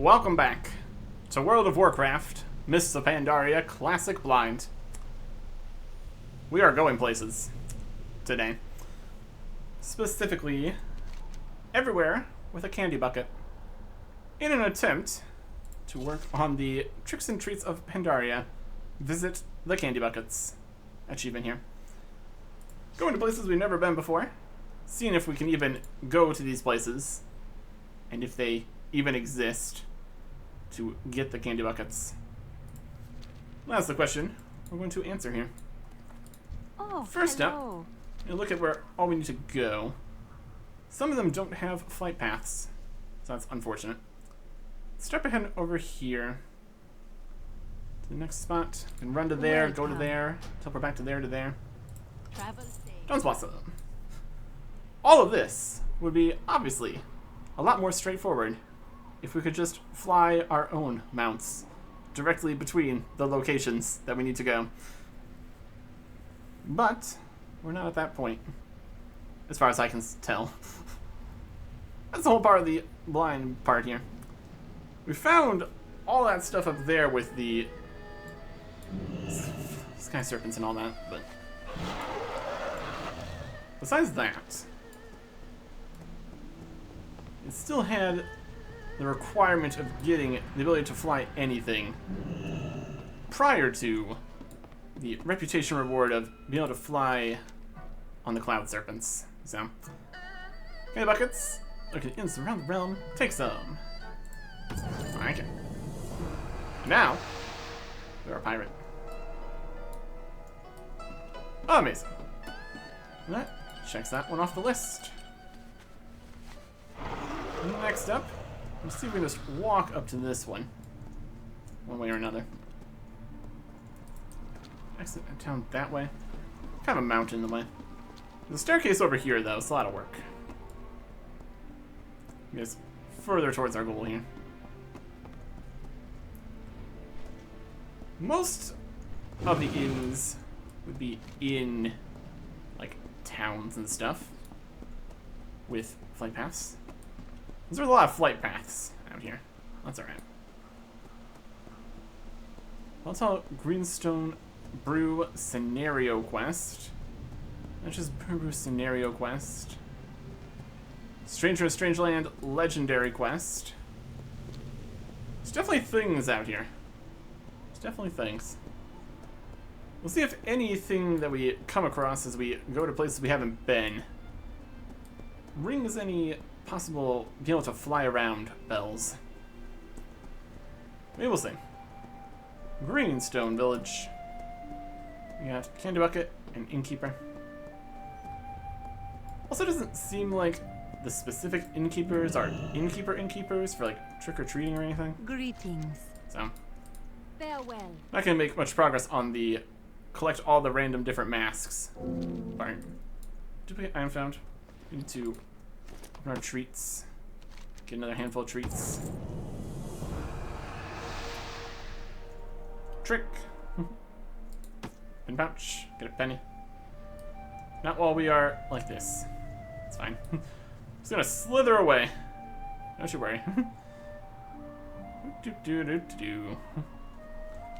Welcome back to World of Warcraft, Mists of Pandaria Classic Blind. We are going places today. Specifically, everywhere with a candy bucket. In an attempt to work on the Tricks and Treats of Pandaria, visit the candy buckets achievement here. Going to places we've never been before, seeing if we can even go to these places, and if they even exist to get the candy buckets. That's the question we're going to answer here. First up, look at where all we need to go. Some of them don't have flight paths, so that's unfortunate. Step ahead over here to the next spot. You can run to there, go to there, teleport back to there. Don't spot them. All of this would be obviously a lot more straightforward if we could just fly our own mounts directly between the locations that we need to go. But we're not at that point, as far as I can tell. That's the whole part of the blind part here. We found all that stuff up there with the sky serpents and all that, but besides that, it still had the requirement of getting the ability to fly anything prior to the reputation reward of being able to fly on the cloud serpents. So, okay, buckets. Looking in around the realm. Take some. Okay. Now, we're a pirate. Amazing. That checks that one off the list. Next up, let's see if we can just walk up to this one way or another. Exit down that way. Kind of a mountain in the way. The staircase over here, though, it's a lot of work. Get us further towards our goal here. Most of the inns would be in, like, towns and stuff with flight paths. There's a lot of flight paths out here. That's alright. Volatile Greenstone Brew Scenario Quest. That's just Brew Scenario Quest. Stranger in Strangeland Legendary Quest. There's definitely things out here. There's definitely things. We'll see if anything that we come across as we go to places we haven't been rings any possible be able to fly around bells. Maybe we'll see. Greenstone Village. We got Candy Bucket and Innkeeper. Also doesn't seem like the specific innkeepers are innkeepers for like trick-or-treating or anything. Greetings. So Farewell. not gonna make much progress on the collect all the random different masks. Alright. Duplicate item found. We need to open our treats. Get another handful of treats. Trick. Pin pouch. Get a penny. Not while we are like this. It's fine. Just gonna slither away. Don't you worry.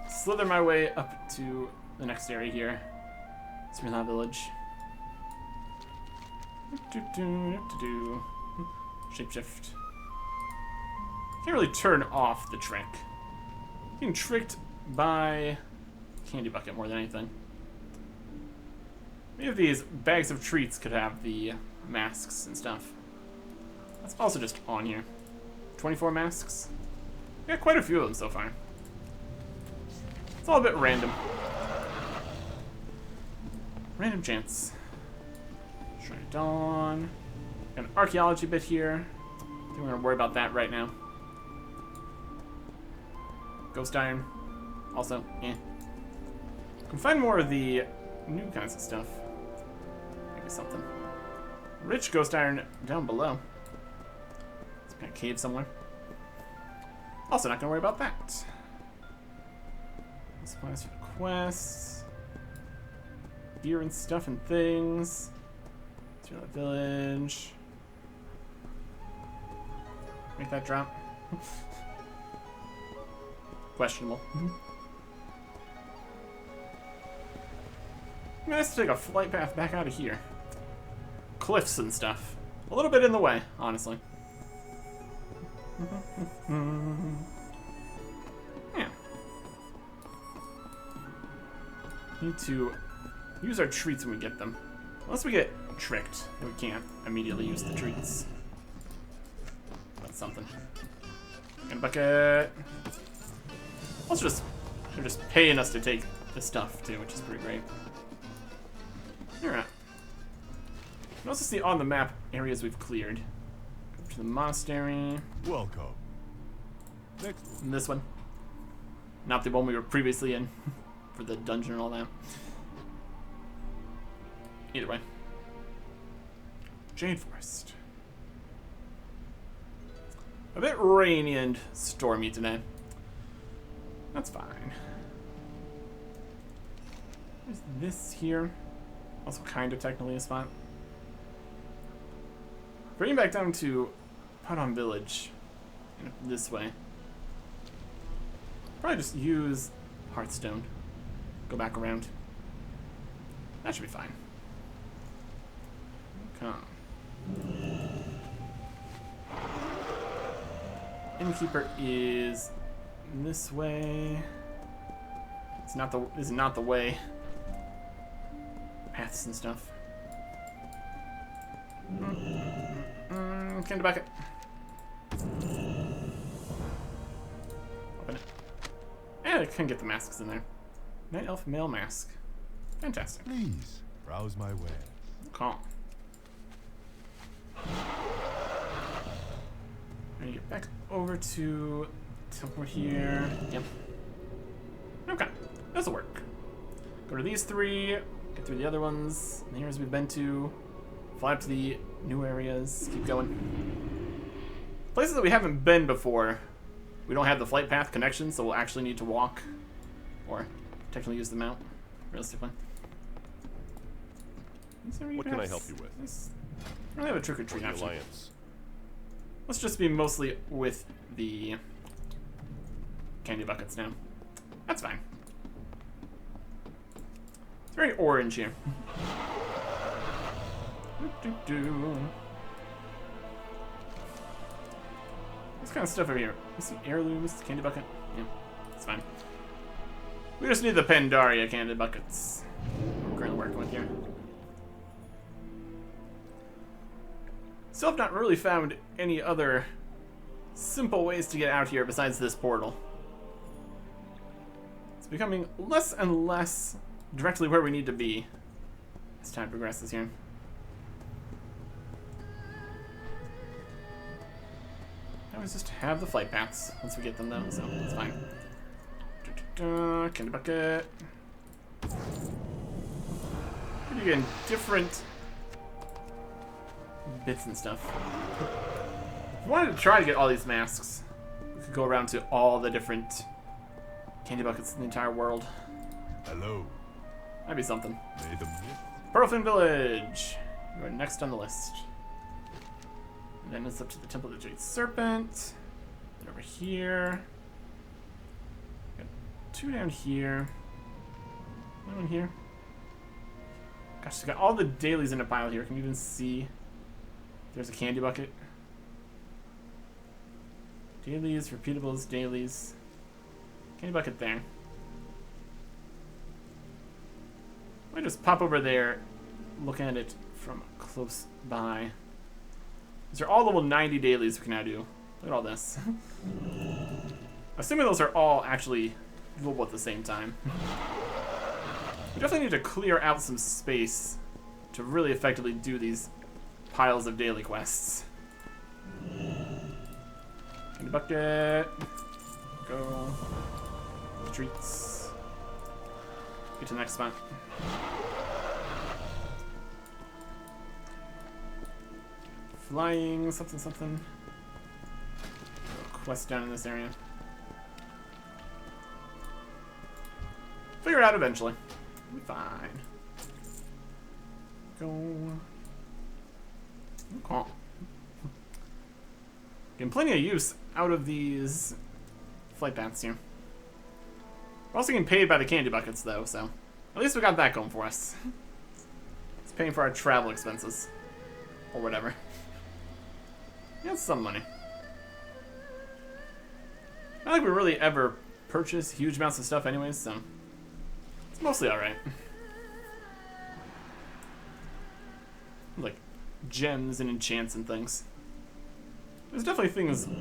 Slither my way up to the next area here. Smyrna Village. Shapeshift. Can't really turn off the trick. Being tricked by Candy Bucket more than anything. Maybe these bags of treats could have the masks and stuff. That's also just on here. 24 masks. We got quite a few of them so far. It's all a bit random. Random chance. Shrine of Dawn. Got an archaeology bit here. I think we're gonna worry about that right now. Ghost Iron. Also, eh. Can find more of the new kinds of stuff. Maybe something. Rich Ghost Iron down below. Some kind of cave somewhere. Also, not gonna worry about that. Supplies for the quests. Beer and stuff and things. To the village. Make that drop. questionable. Nice to take a flight path back out of here. Cliffs and stuff. A little bit in the way, honestly. Yeah. Need to use our treats when we get them. Unless we get tricked, and we can't immediately use the treats. That's something. And bucket. Also they're just paying us to take the stuff too, which is pretty great. Alright. You can also see on the map areas we've cleared. Go to the monastery. Welcome. Next. And this one. Not the one we were previously in for the dungeon and all that. Either way. Jade Forest. A bit rainy and stormy today. That's fine. There's this here. Also kind of technically a spot. Bringing back down to Padon Village. This way. Probably just use Hearthstone. Go back around. That should be fine. Come. Innkeeper is this way. This is not the way. Paths and stuff. Candy bucket. Open it. And I can get the masks in there. Night Elf male mask. Fantastic. Please browse my wares. Calm. Ready to get back over to teleport here. Yep. Okay. This'll work. Go to these three. Get through the other ones. And here's we've been to. Fly up to the new areas. Keep going. Places that we haven't been before. We don't have the flight path connection, so we'll actually need to walk. Or technically use the mount. Realistically. What can I help you with? I don't have a trick or treat The option. Alliance. Let's just be mostly with the candy buckets now. That's fine. It's very orange here. This kind of stuff over here. You see heirlooms, candy bucket? Yeah, it's fine. We just need the Pandaria candy buckets. We're currently working with here. Still have not really found any other simple ways to get out here besides this portal. It's becoming less and less directly where we need to be as time progresses here. I always just have the flight paths once we get them though, so it's fine. Candy bucket. And again, different bits and stuff. If we wanted to try to get all these masks, we could go around to all the different candy buckets in the entire world. Hello. That'd be something. May the myth. Pearlfin Village. You're next on the list. And then it's up to the Temple of the Jade Serpent. Then over here. Got two down here. One here. Gosh, we got all the dailies in a pile here. Can you even see? There's a candy bucket. Dailies, repeatables, dailies. Candy bucket there. Let me just pop over there, look at it from close by. These are all level 90 dailies we can now do. Look at all this. Assuming those are all actually doable at the same time. We definitely need to clear out some space to really effectively do these piles of daily quests. Candy bucket. Go. Treats. Get to the next spot. Flying, something, something. Quest down in this area. Figure it out eventually. We'll be fine. Go. Okay. Getting plenty of use out of these flight paths here. We're also getting paid by the candy buckets, though, so at least we got that going for us. It's paying for our travel expenses. Or whatever. Yeah, it's some money. Not like we really ever purchase huge amounts of stuff anyways, so it's mostly alright. Like gems and enchants and things. There's definitely things that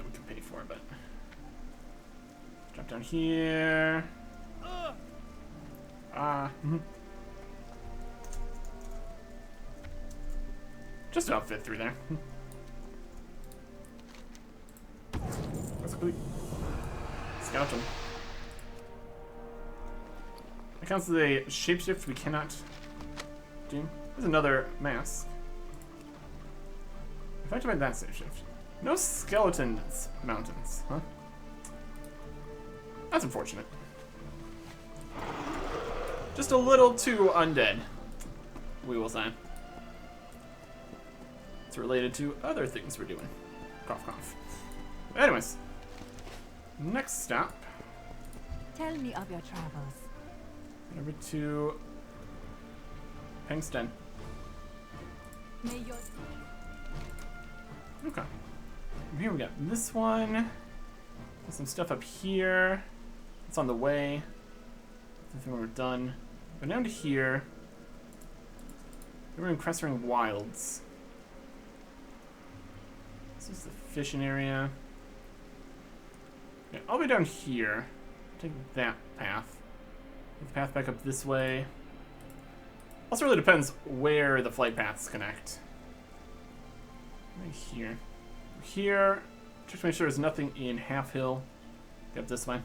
we can pay for, but drop down here. Just about fit through there. Let's quickly scout him. That counts as a shapeshift we cannot do. There's another mask. If I activate that shapeshift. No skeletons mountains, huh? That's unfortunate. Just a little too undead, we will say. It's related to other things we're doing. Cough, cough. But anyways, next stop. Tell me of your travels. Over to Pengsten. May your Okay. Here we go. This one. There's some stuff up here. It's on the way. I think we're done. Go down to here. We're in Crestring Wilds. This is the fishing area. Yeah, I'll be down here. Take that path. Take the path back up this way. Also really depends where the flight paths connect. Right here. Here. Just to make sure there's nothing in Half Hill. Get up this way.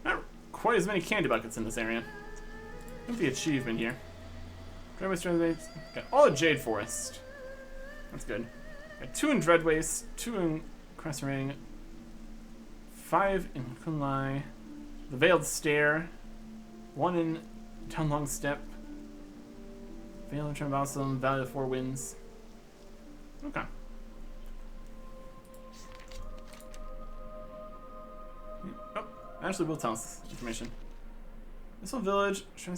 Not quite as many candy buckets in this area. Look at the achievement here. Got all of Jade Forest. That's good. Got 2 in Dreadwaste, 2 in Crest Ring, 5 in Kunlai, the Veiled Stair, 1 in Townlong Step, Veil of Trembalsam, Valley of the Four Winds. Okay. Oh, actually will tell us information. This whole village, Shrine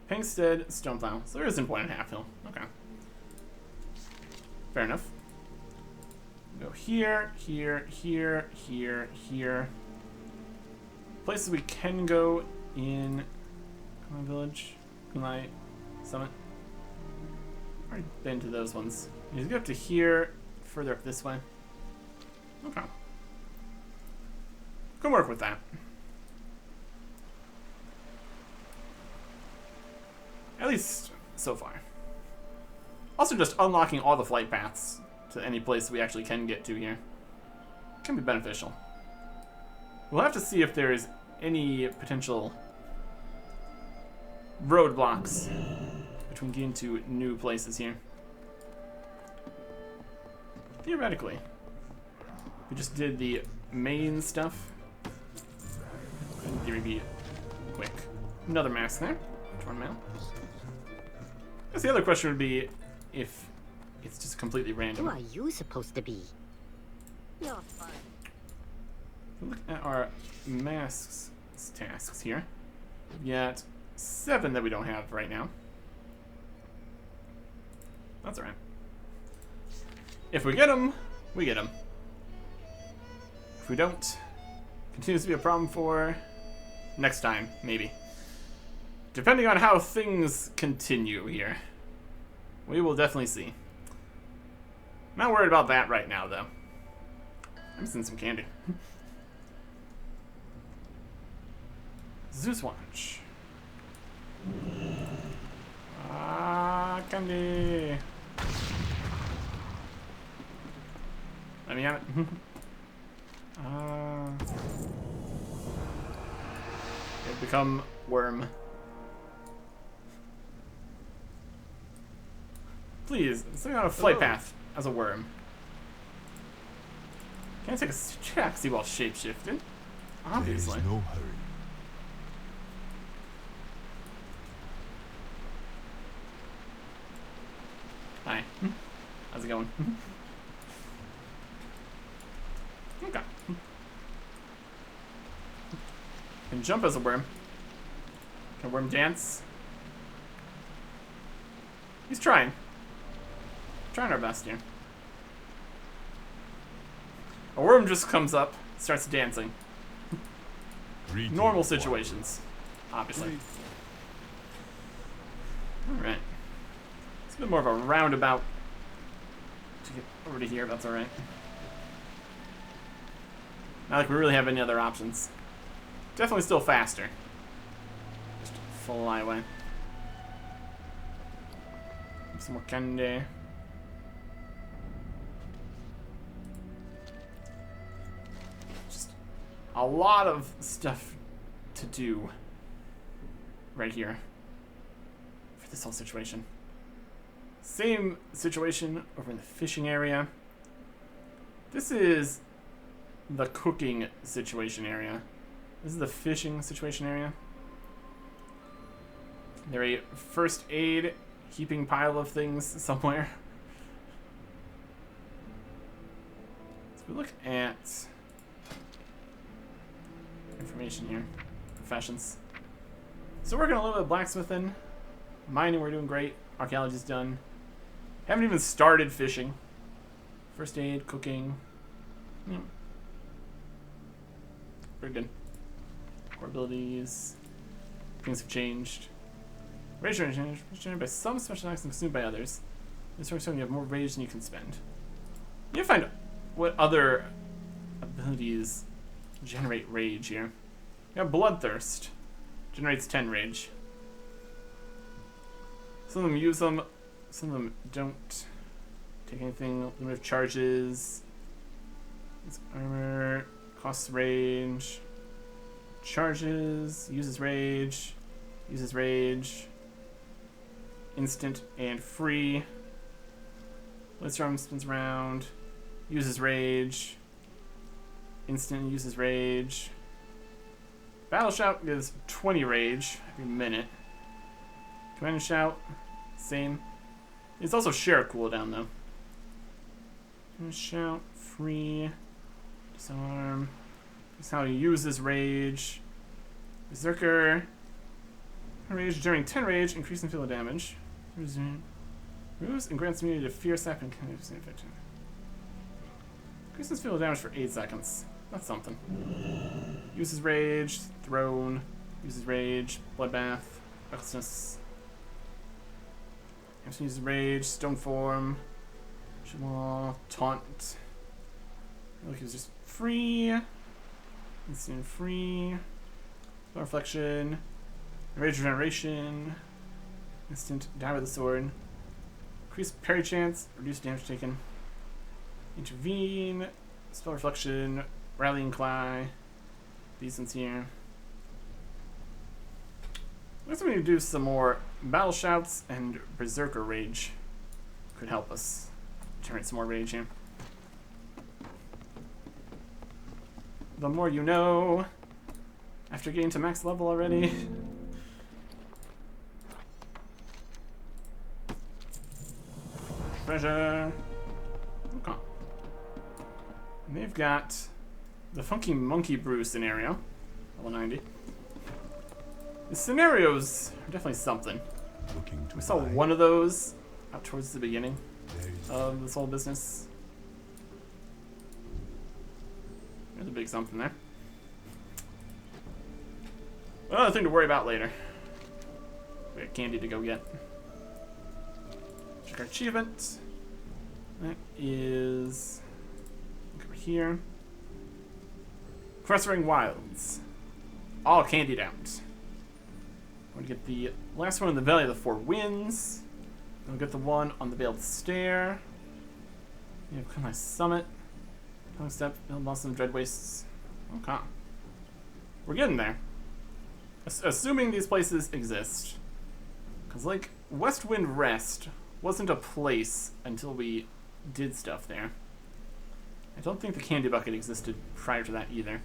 Pinkstead, Stoneplow. So there isn't one in Half Hill. Okay. Fair enough. Go here, here, here, here, here. Places we can go in Kunlai Village, Kunlai Summit. Already been to those ones. You just go up to here, further up this way. Okay. Can work with that. At least so far. Also just unlocking all the flight paths to any place we actually can get to here can be beneficial. We'll have to see if there is any potential roadblocks between getting to new places here. Theoretically, we just did the main stuff. Could in theory be quick. Another mask there. Torn mail. I guess the other question would be if it's just completely random. Who are you supposed to be? You're fun. Look at our masks tasks here. We've got 7 that we don't have right now. That's alright. If we get them, we get them. If we don't, continues to be a problem for next time, maybe. Depending on how things continue here. We will definitely see. Not worried about that right now, though. I'm missing some candy. Zeus Watch. Ah, candy. Let me have it. It become worm. Please, something on a flight path as a worm. Can I take a taxi while shapeshifting? Obviously. There is no hurry. Hi. How's it going? Okay. Can jump as a worm. Can a worm dance? He's trying. Trying our best here. A worm just comes up, starts dancing. Normal situations, obviously. Alright. It's a bit more of a roundabout to get over to here, that's alright. Not like we really have any other options. Definitely still faster. Just fly away. Some more candy. Just a lot of stuff to do right here for this whole situation. Same situation over in the fishing area. This is the cooking situation area. This is the fishing situation area. There a first aid heaping pile of things somewhere. So we look at information here. Professions. So working a little bit of blacksmithing. Mining, we're doing great. Archaeology's done. Haven't even started fishing. First aid, cooking. Very good. Core abilities. Things have changed. Rage generated by some special acts and consumed by others. This works when you have more rage than you can spend. You need to find what other abilities generate rage here. You have Bloodthirst. Generates 10 rage. Some of them use them, some of them don't take anything. Limited charges. It's armor. Costs rage. Charges. Uses rage. Uses rage. Instant and free. Blitz arm spins around. Uses rage. Instant uses rage. Battle Shout gives 20 rage every minute. Command and Shout, same. It's also share cooldown though. Command and Shout, free. Disarm. This is how he uses rage. Berserker. Rage during 10 rage, increasing field damage. Removes and grants immunity to fear sap and kind of same effect. Increases field damage for 8 seconds. That's something. Uses rage, throne, uses rage, bloodbath, recklessness. Uses rage, stone form, Shalom, taunt. Look, he was just free. Instant free. Spell reflection. Rage regeneration. Instant die with the sword. Increase parry chance. Reduce damage taken. Intervene. Spell reflection. Rallying cry. These ones here. Let's maybe do some more battle shouts and berserker rage. Could help us generate some more rage here. The more you know. After getting to max level already. Treasure. Okay. And they've got the Funky Monkey Brew scenario. Level 90. The scenarios are definitely something. We saw one of those out towards the beginning of this whole business. There's a big something there. Another thing to worry about later. We got candy to go get. Check our achievement. That is over here. Crestring Wilds. All candied out. I'm gonna get the last one in the Valley of the Four Winds. Then we'll get the one on the Veiled Stair. We have Kunai Summit. Tongue Step, Blossom, Dread Wastes. Okay. We're getting there. Assuming these places exist. Because, like, Westwind Rest wasn't a place until we did stuff there. I don't think the Candy Bucket existed prior to that either.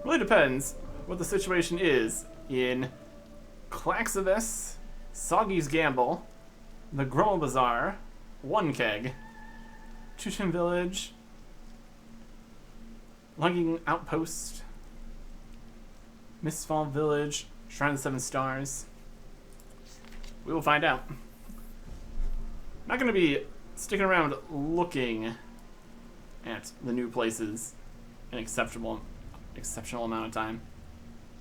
Really depends what the situation is in Klaxivus, Soggy's Gamble, the Grummel Bazaar, One Keg, Chuchin Village, Lugging Outpost, Mistfall Village, Shrine of the Seven Stars. We will find out. Not going to be sticking around looking at the new places an exceptional amount of time.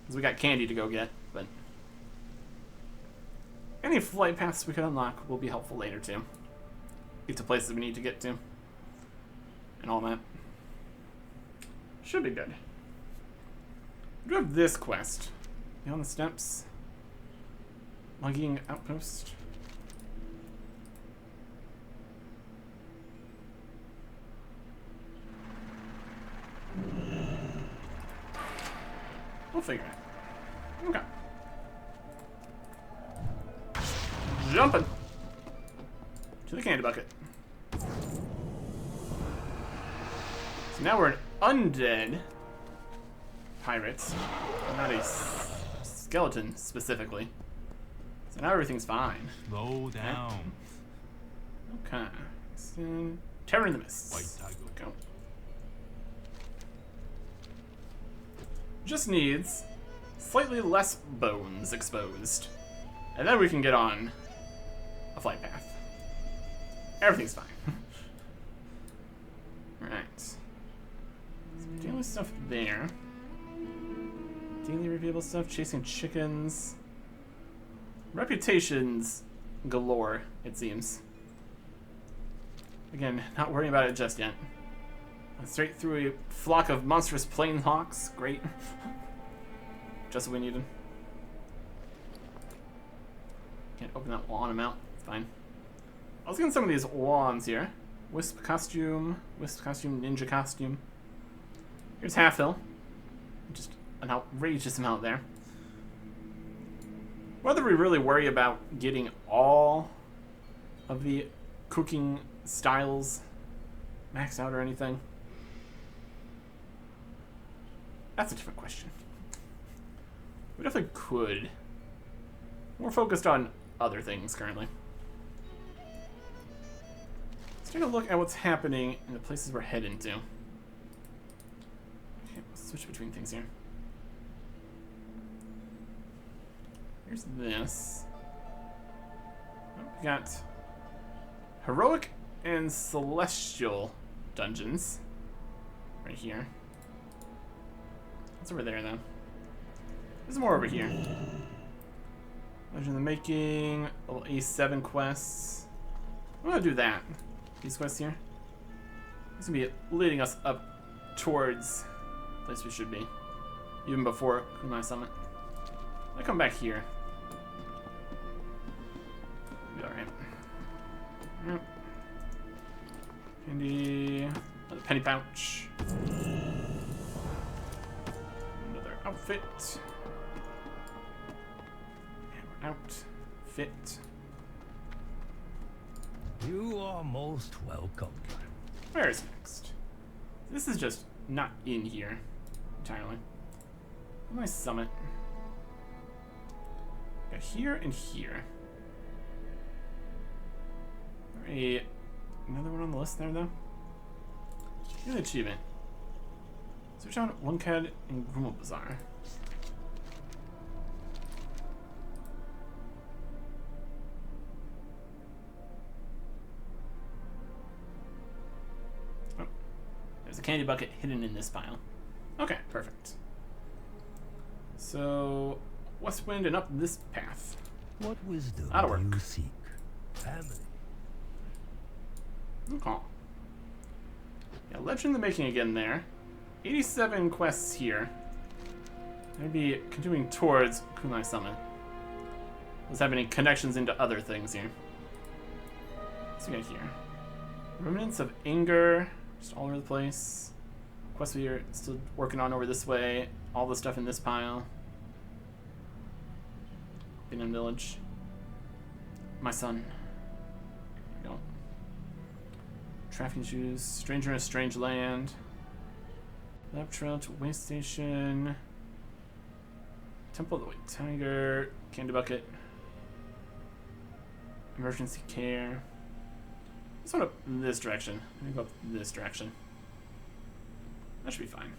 Because we got candy to go get, but any flight paths we could unlock will be helpful later too. Get to places we need to get to. And all that. Should be good. We do have this quest. Beyond the Steps. Logging Outpost. We'll figure it out. Okay. Jumping to the candy bucket. So now we're an undead pirate, not a skeleton specifically. So now everything's fine. Slow down. Okay. So, Terror in the Mists. White tiger. Go. Just needs slightly less bones exposed. And then we can get on a flight path. Everything's fine. Alright. So dealing with stuff there. Daily revealable stuff, chasing chickens. Reputations galore, it seems. Again, not worrying about it just yet. Straight through a flock of monstrous plain hawks. Great. Just what we needed. Can't open that wall on him out. It's fine. I was getting some of these wands here. Wisp costume, ninja costume. Here's Half Hill. Just an outrageous amount there. Whether we really worry about getting all of the cooking styles maxed out or anything, that's a different question. We definitely could. We're focused on other things currently. Let's take a look at what's happening in the places we're heading to. Okay, let's switch between things here. Here's this. We got Heroic and Celestial dungeons right here. What's over there, then? There's more over here. Legend of the Making, little A7 quests. I'm gonna do that. These quests here. This is gonna be leading us up towards the place we should be. Even before Kunai Summit. I come back here. Be alright. Yep. Candy. Another penny pouch. Another outfit. And we're outfit. You are most welcome. Where is next? This is just not in here entirely. Nice summit. Got here and here. Another one on the list there, though. Here's the achievement. Search out Lunkhead and Grumble Bazaar. Oh, there's a candy bucket hidden in this pile. Okay, perfect. So, west wind and up this path. What wisdom That'll do work. you seek? Family. Okay. Yeah, Legend of the Making again there. 87 quests here. Maybe continuing towards Kunai Summit. Let's have any connections into other things here. What's we got here? Remnants of Anger, just all over the place. Quests we are still working on over this way. All the stuff in this pile. Bingham Village. My son. There we go. Trafficking shoes. Stranger in a Strange Land. Lab Trail to Waste Station. Temple of the White Tiger. Candy Bucket. Emergency Care. Let's go up this direction. Let me go up this direction. That should be fine.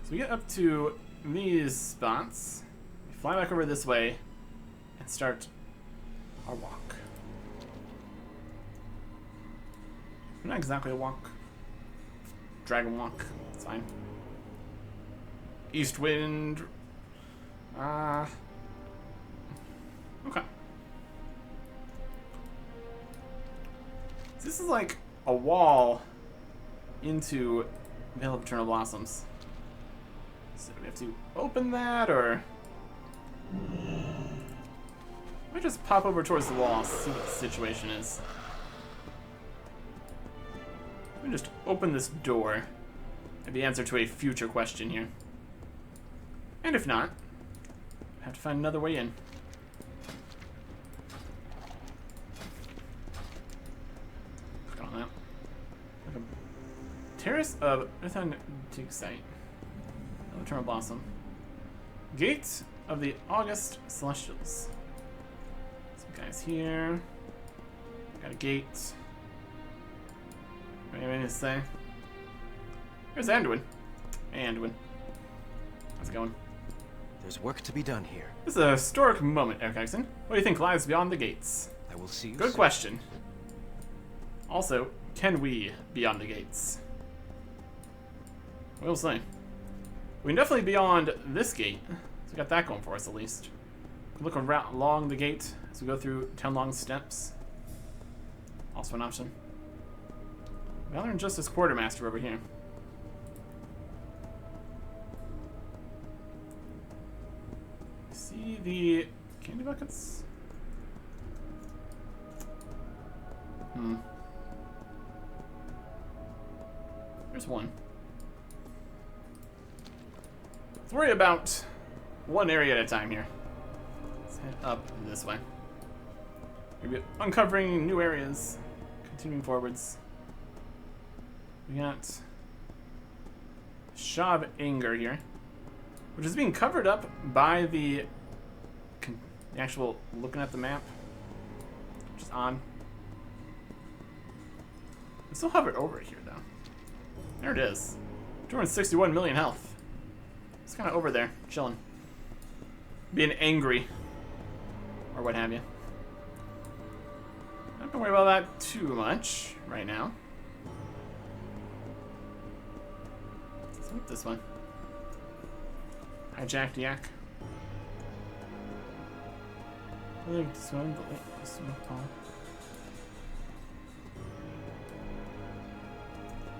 So we get up to these spots, we fly back over this way, and start our walk. Not exactly a walk. Dragon walk. It's fine. East wind. Okay. So this is like a wall into Vale of Eternal Blossoms. So do we have to open that, or I might just pop over towards the wall, see what the situation is. Let me just open this door. Have the answer to a future question here. And if not, I have to find another way in. Look at all that. Like a terrace of Earthen Dig Site. Eternal Blossom. Gate of the August Celestials. Some guys here. Got a gate. What do you mean to say? Here's Anduin. Hey, Anduin. How's it going? There's work to be done here. This is a historic moment, Eric Exon. What do you think lies beyond the gates? I will see you Good soon. question. Also, can we beyond the gates? We'll see. We can definitely beyond this gate. So we got that going for us at least. Look around along the gate as we go through 10 long steps. Also an option. Valor and Justice Quartermaster over here. See the candy buckets? There's one. Let's worry about one area at a time here. Let's head up this way. Maybe uncovering new areas, continuing forwards. We got Shaw of Anger here, which is being covered up by the actual looking at the map, which is on. We still hovered over here though. There it is. 261 million health. It's kind of over there, chilling. Being angry. Or what have you. Not gonna worry about that too much right now. Let's look at this one. Hijacked yak. I think this one, but wait, this one, Paul.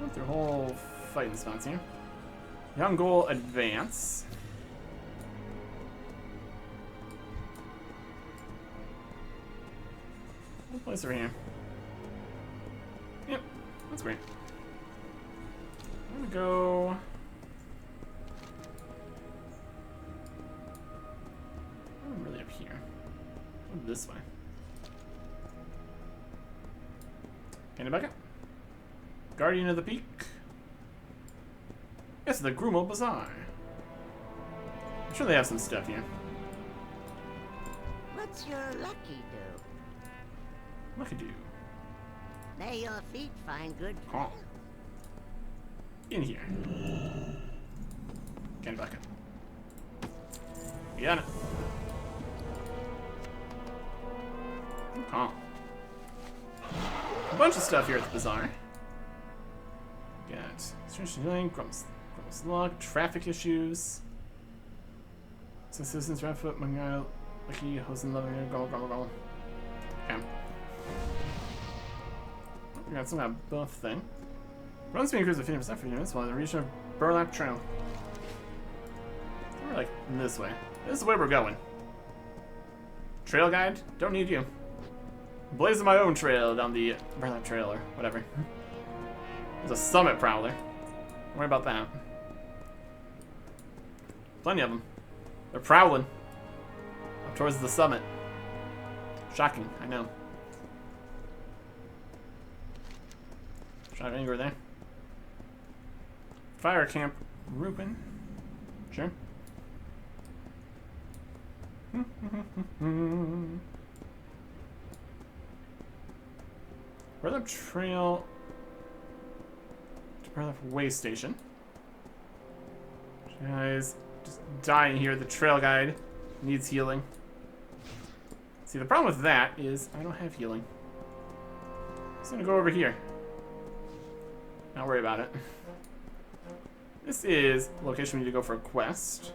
Went through whole fighting spots here. Young goal advance. One place over here. Yep, that's great. I'm gonna go. I'm really up here. Go this way. Candy bucket. Guardian of the Peak. Yes, the Grummel Bazaar. I'm sure they have some stuff here. What's your lucky do? Look at you. May your feet find good Oh. trail. In here. Candy bucket. You got it. Oh. A bunch of stuff here at the bazaar. Got strange dealing, Grumm's luck, traffic issues. Some citizens, Redfoot, Mangail, Lucky, Hosen, Loving, go. Okay. We got some kind of buff thing. Run speed increases 50% for units while in the region of Burlap Trail. We're like this way. This is the way we're going. Trail guide? Don't need you. Blazing my own trail down the Burlap Trail or whatever. There's a summit prowler. Don't worry about that. Plenty of them. They're prowling up towards the summit. Shocking, I know. Shot of anger there. Fire camp Reuben. Sure. Burlap Trail to Burlap Way Station. Guys, just dying here. The trail guide needs healing. See, the problem with that is I don't have healing. Just gonna go over here. Not worry about it. This is the location we need to go for a quest.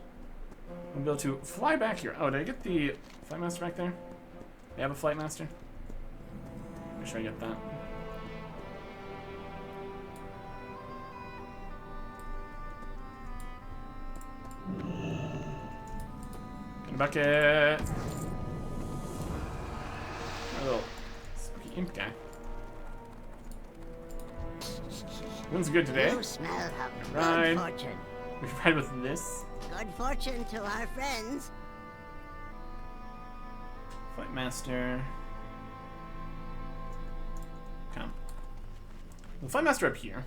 I'll be able to fly back here. Oh, did I get the flight master back there? They have a flight master? Make sure I get that. Bucket. A little spooky imp guy. Wind's good today. You smell of Right. good fortune. We ride with this. Good fortune to our friends. Flight master. Come. The flight master up here.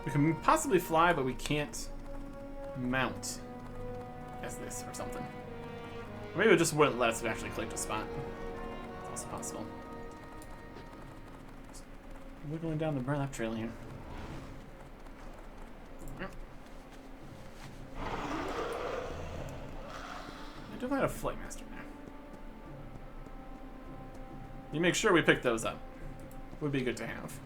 We can possibly fly, but we can't mount as this or something. Or maybe it just wouldn't let us actually click the spot. It's also possible. We're going down the burlap trail here. I definitely had a flight master there. You make sure we pick those up. Would be good to have.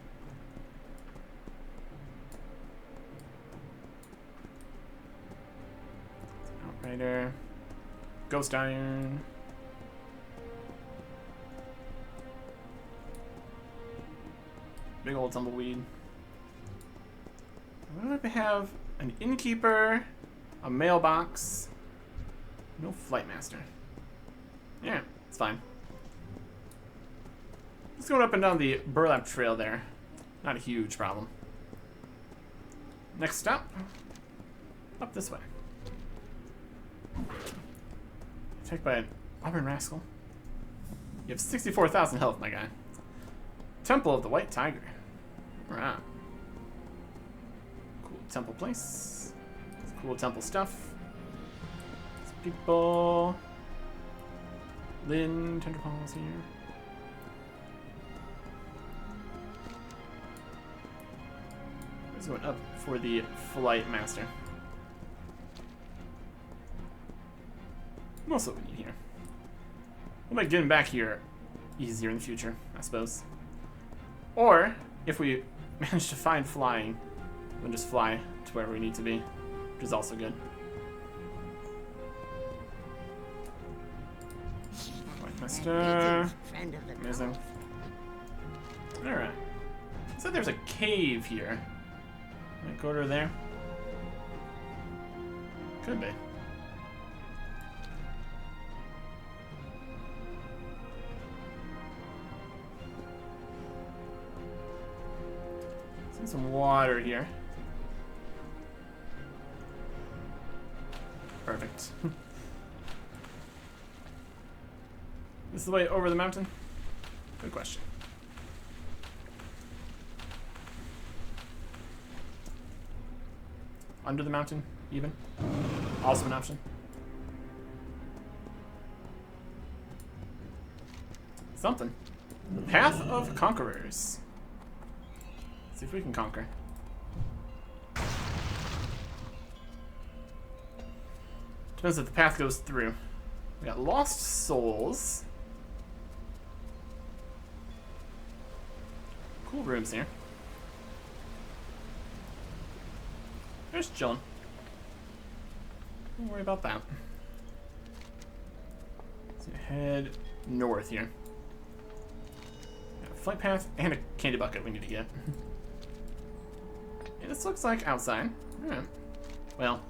Outrider. Ghost Iron. Big old tumbleweed. What do we have? An innkeeper, a mailbox, no flight master. Yeah, it's fine. Just going up and down the burlap trail there. Not a huge problem. Next stop, up this way. Attacked by an auburn rascal. You have 64,000 health, my guy. Temple of the White Tiger. Alright. Cool temple place. Cool temple stuff. Some people. Lynn, Tender Paws here. Let's go up for the Flight Master. What else do we need here? We'll make getting back here easier in the future, I suppose. Or, if we manage to find flying, we'll just fly to wherever we need to be, which is also good. White Master. Friend of the Amazing. Alright. So there's a cave here. Might go over there. Could be. Some water here. Perfect. This is the way over the mountain? Good question. Under the mountain, even? Also an option. Something. The Path of Conquerors. See if we can conquer. Depends if the path goes through. We got lost souls. Cool rooms here. There's chilling. Don't worry about that. So head north here. Got a flight path and a candy bucket we need to get. Yeah, this looks like outside. Alright. Well.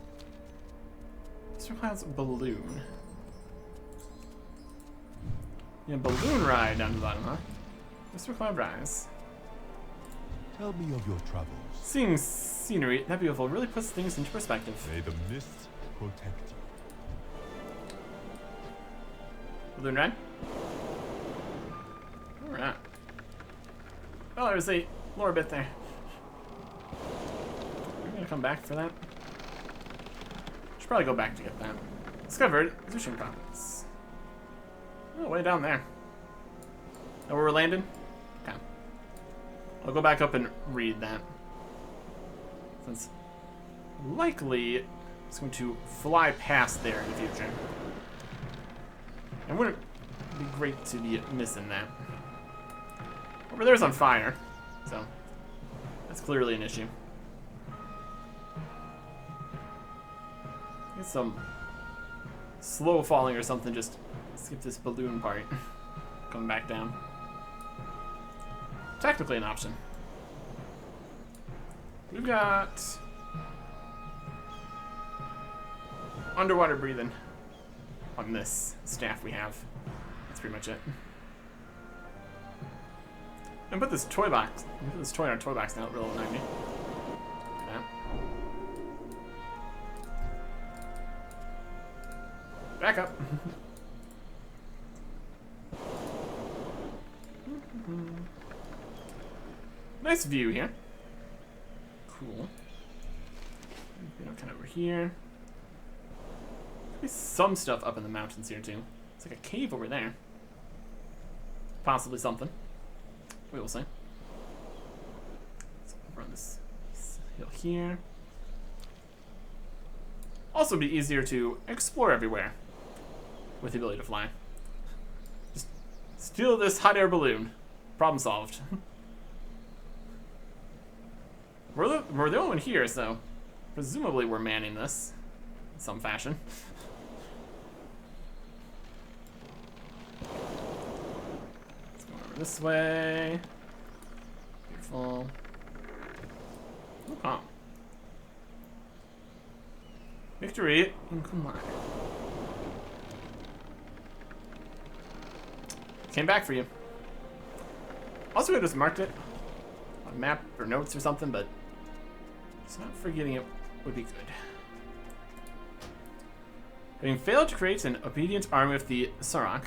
Mr. Cloud's balloon. Yeah, balloon ride down to the bottom, huh? Mr. Cloud Rise. Tell me of your travels. Seeing scenery, that beautiful, really puts things into perspective. May the mists protect you. Balloon ride? Alright. Oh, there's a lower bit there. We're gonna come back for that. Should probably go back to get that. Discovered Zushin Province. Oh, way down there. Know where we're landing? Okay. I'll go back up and read that. Since likely it's going to fly past there in the future. And wouldn't be great to be missing that. Over there's on fire, so that's clearly an issue. Get some slow falling or something, just skip this balloon part. Coming back down. Technically an option. We've got underwater breathing on this staff we have. That's pretty much it. And put this toy box. Put this toy in our toy box now. It really annoyed me. Look at that. Back up. Nice view here. Cool. Kind of over here. There's some stuff up in the mountains here too. It's like a cave over there. Possibly something. We will see. So over on this hill here. Also be easier to explore everywhere with the ability to fly. Just steal this hot air balloon. Problem solved. We're the only one here, so presumably we're manning this in some fashion. Let's go over this way. Beautiful. Oh. Victory in Kumai. Came back for you. Also, I just marked it on a map or notes or something, but just not forgetting it would be good. Having failed to create an obedient army of the Sarok,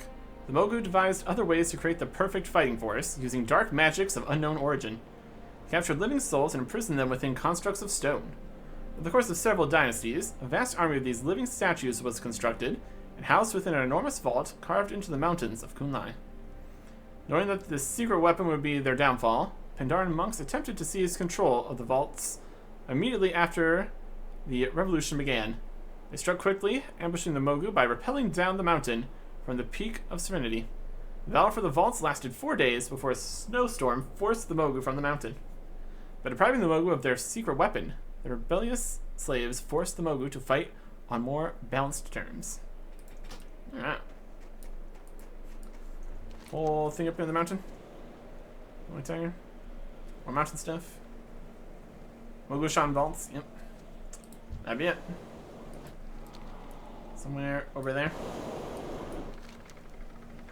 the Mogu devised other ways to create the perfect fighting force, using dark magics of unknown origin. They captured living souls and imprisoned them within constructs of stone. Over the course of several dynasties, a vast army of these living statues was constructed and housed within an enormous vault carved into the mountains of Kunlai. Knowing that this secret weapon would be their downfall, Pandaren monks attempted to seize control of the vaults immediately after the revolution began. They struck quickly, ambushing the Mogu by rappelling down the mountain from the Peak of Serenity. The battle for the vaults lasted 4 days before a snowstorm forced the Mogu from the mountain. By depriving the Mogu of their secret weapon, the rebellious slaves forced the Mogu to fight on more balanced terms. Alright. Whole thing up here in the mountain? What am I telling you? More mountain stuff? Mogushan vaults? Yep. That'd be it. Somewhere over there.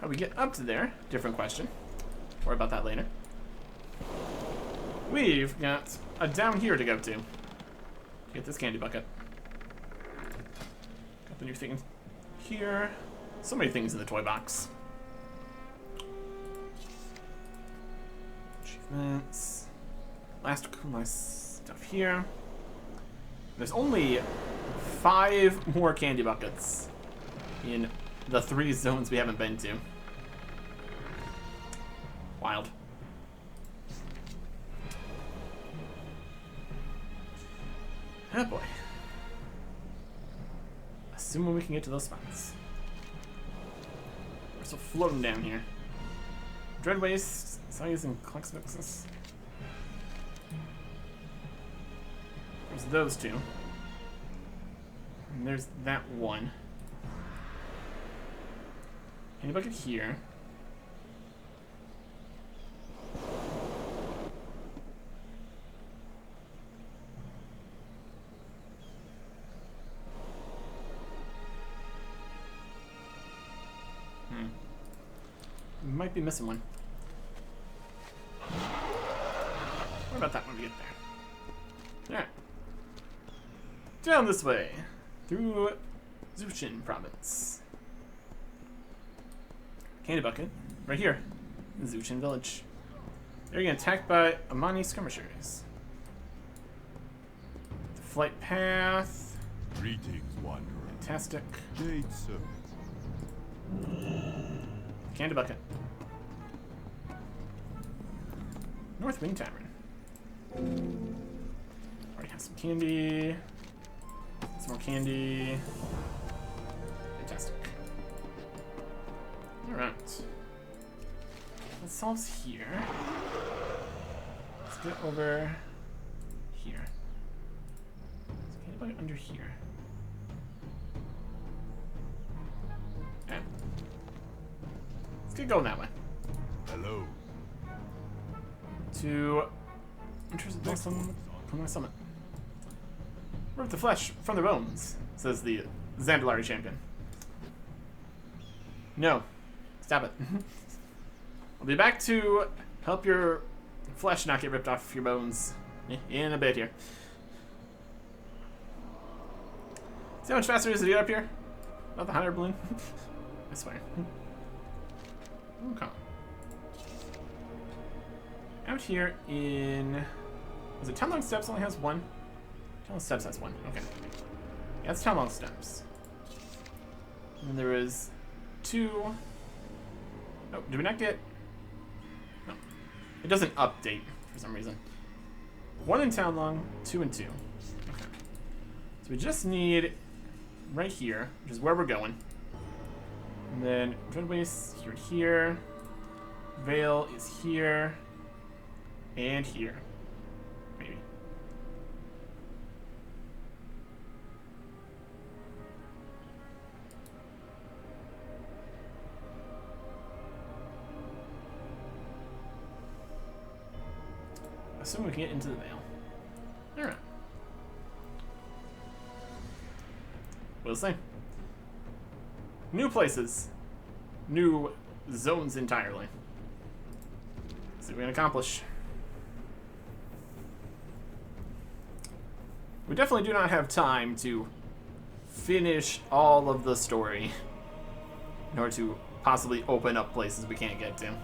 How we get up to there? Different question. Worry about that later. We've got a down here to go to. Get this candy bucket. Got the new thing here. So many things in the toy box. Achievements. Last Kunai stuff here. There's only 5 more candy buckets in the 3 zones we haven't been to. Wild. Oh boy. Assuming we can get to those spots. We're still floating down here. Dread Waste, Size and Klexvixus. There's those 2. And there's that one. Candy bucket here. We might be missing one. What about that when we get there? Alright. Down this way. Through Zushin province. Candy bucket. Right here. In Zushin village. They're getting attacked by Amani skirmishers. The flight path. Greetings, wanderer. Fantastic. Jade servant. Candy bucket. North Wing Tavern. Already have some candy. Some more candy. Fantastic. Alright. That solves here. Let's get over here. Let's get under here. Okay. Let's get going that way. Hello. To enter the summit. Rip the flesh from their bones, says the Zandalari champion. No. Stop it. I'll be back to help your flesh not get ripped off your bones in a bit here. See how much faster it is to get up here? Not the hot air balloon? I swear. Okay. Out here in... Is it Townlong Steps only has one? Townlong Steps has one. Okay. Yeah, it's Townlong Steps. And then there is two... Oh, did we not get... No. It doesn't update for some reason. One in Townlong, 2 and 2. Okay. So we just need right here, which is where we're going. And then Dreadwaste here. Vale is here. And here. Maybe. Assume we can get into the Vale. Alright. We'll see. New places. New zones entirely. See what we can accomplish. We definitely do not have time to finish all of the story in order to possibly open up places we can't get to.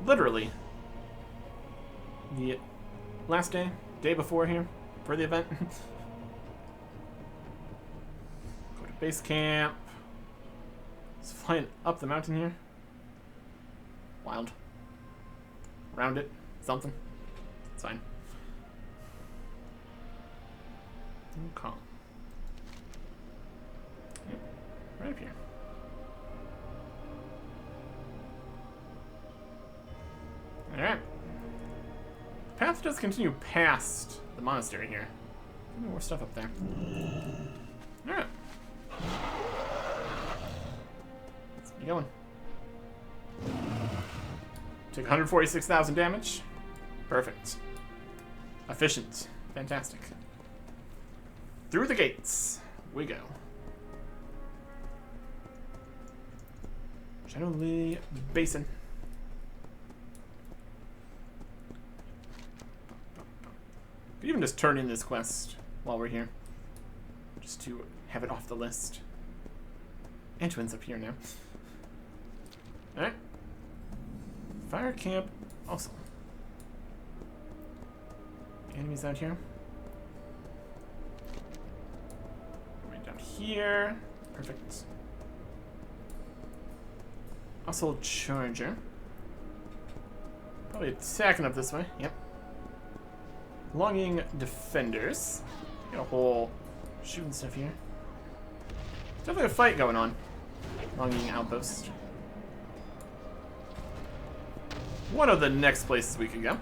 Literally. The last day before here, for the event. Go to base camp. It's flying up the mountain here. Wild. Round it. Something. It's fine. Okay. Yep. Right up here. Alright. The path does continue past the monastery here. More stuff up there. Alright. Let's keep going. Take 146,000 damage. Perfect. Efficient. Fantastic. Through the gates we go. Shadowly Basin. Could even just turn in this quest while we're here. Just to have it off the list. Antoine's up here now. Alright. Fire camp also. Enemies out here. Right down here. Perfect. Also charger. Probably attacking up this way. Yep. Longing defenders. Got a whole shooting stuff here. Definitely a fight going on. Longing outpost. One of the next places we could go.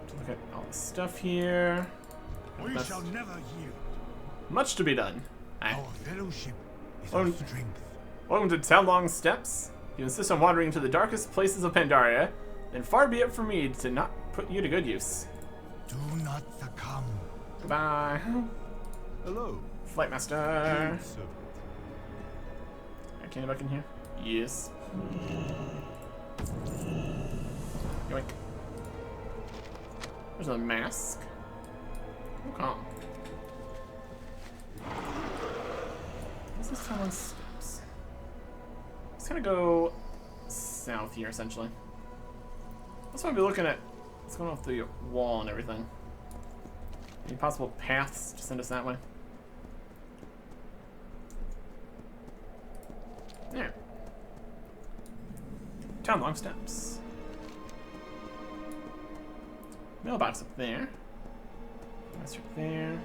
To look at all the stuff here. We shall never yield. Much to be done. Our fellowship is Oh. our strength. Welcome to Townlong Steps. You insist on wandering into the darkest places of Pandaria, then far be it from me to not put you to good use. Do not succumb. Goodbye. Hello. Flight Master. Good servant. Can I back in here? Yes. Yoink. There's a mask. Okay. This is Townlong Steps. Let's kind of go south here, essentially. That's what I'll be looking at. What's going on with the wall and everything. Any possible paths to send us that way? There. Townlong Steps. Mailbox up there. That's right there.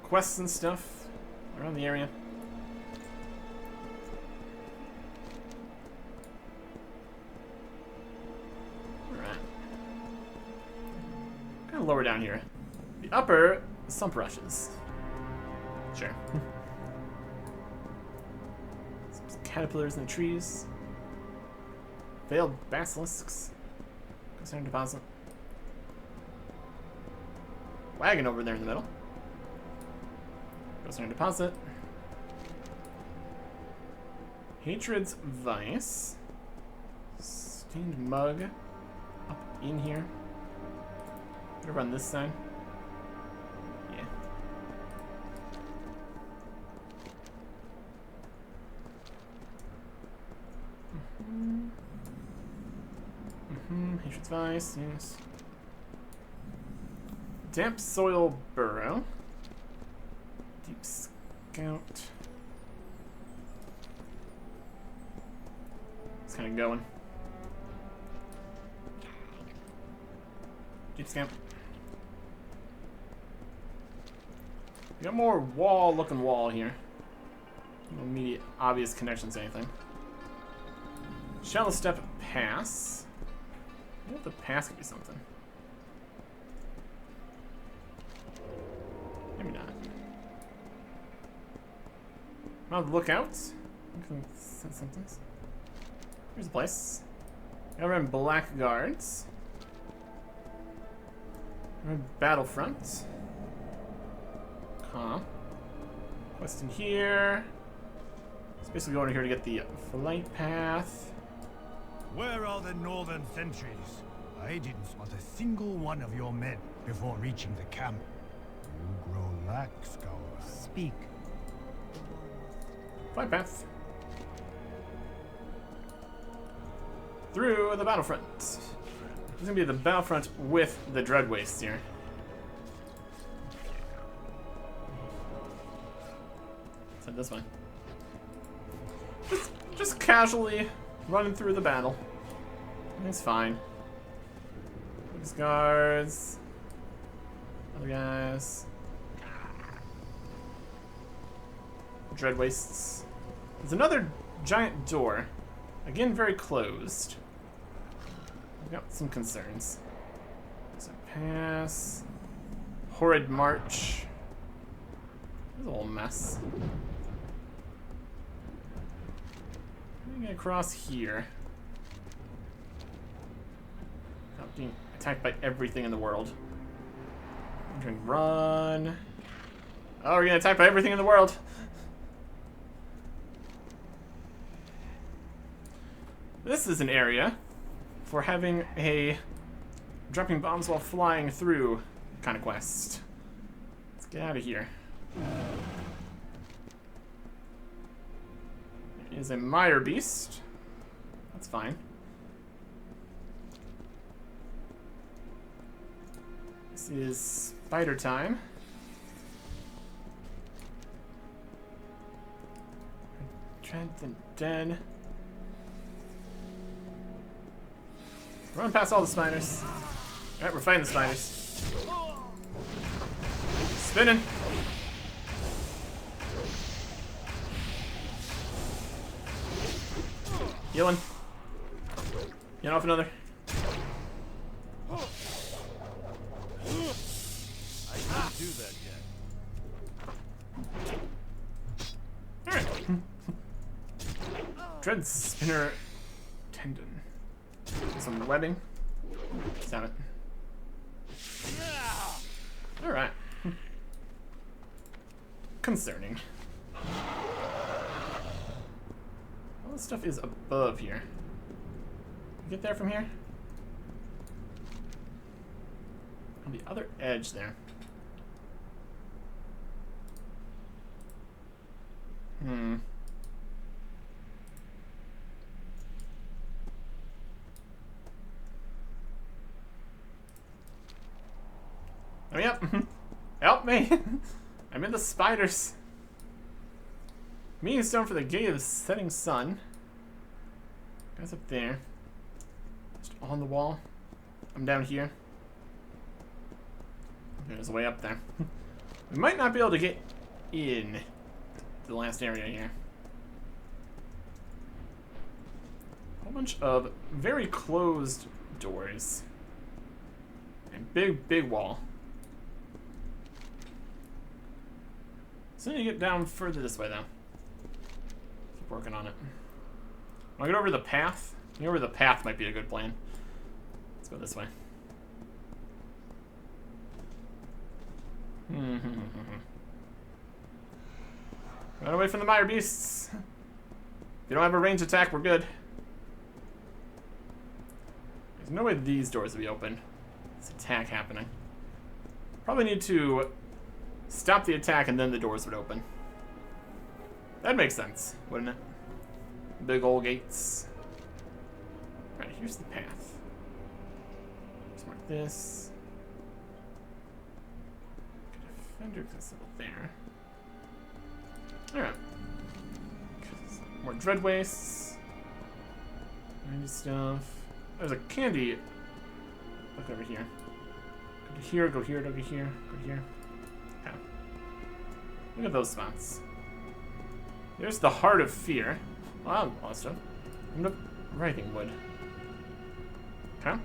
Quests and stuff around the area. Alright. Kind of lower down here. The upper, sump rushes. Sure. Some caterpillars in the trees. Veiled basilisks. Concern deposit. Wagon over there in the middle. Concern deposit. Hatred's vice. Stained mug. Up in here. Gonna run this side. Yeah. Hatred's vice, yes. Damp soil burrow. Deep scout. It's kind of going. Deep scout. We got more wall-looking wall here. No immediate obvious connections to anything. Shallow step pass. I wonder if the pass could be something. Maybe not. On the lookout. Something. Here's a place. Gotta run blackguards. Run battlefront. Huh. Quest in here. It's basically going here to get the flight path. Where are the northern sentries? I didn't spot a single one of your men before reaching the camp. You grow lax, Gower. Speak. Flight path. Through the battlefront. This is gonna be the battlefront with the Dread Wastes here. Let's head this way. Just casually running through the battle. It's fine. These guards. Other guys. Dread Wastes. There's another giant door. Again, very closed. I've got some concerns. There's a pass. Horrid march. There's a whole mess. I'm gonna cross here. Not being attacked by everything in the world. I'm going to run. Oh, we're getting attacked by everything in the world. This is an area for having a dropping bombs while flying through kind of quest. Let's get out of here. There is a mire beast. That's fine. This is spider time. Tread the dead. Run past all the spiders. Alright, we're fighting the spiders. Spinning. Healing. Get off another. I can't do that yet. Alright. Dread spinner tendon. Some webbing. Let's have it. Alright. Concerning. All this stuff is above here. Get there from here? On the other edge there. Oh, yep. Help me. I'm in the spiders. Meeting stone for the gate of the setting sun. Guys up there. on the wall. I'm down here. There's a way up there. We might not be able to get in the last area here. A whole bunch of very closed doors. And big wall. So you get down further this way, though. Keep working on it. Wanna get over the path? Getting over the path might be a good plan. Let's go this way. Run away from the mire beasts. If you don't have a range attack, we're good. There's no way these doors will be open. There's an attack happening. Probably need to stop the attack and then the doors would open. That'd make sense, wouldn't it? Big old gates. Alright, here's the path. Just mark this. Defender accessible there. Alright. More dread wastes. 90 stuff. There's a candy. Look over here. Go to here, go here, go here, go here. Okay. Look at those spots. There's the Heart of Fear. Wow, awesome. End up writing wood. Okay.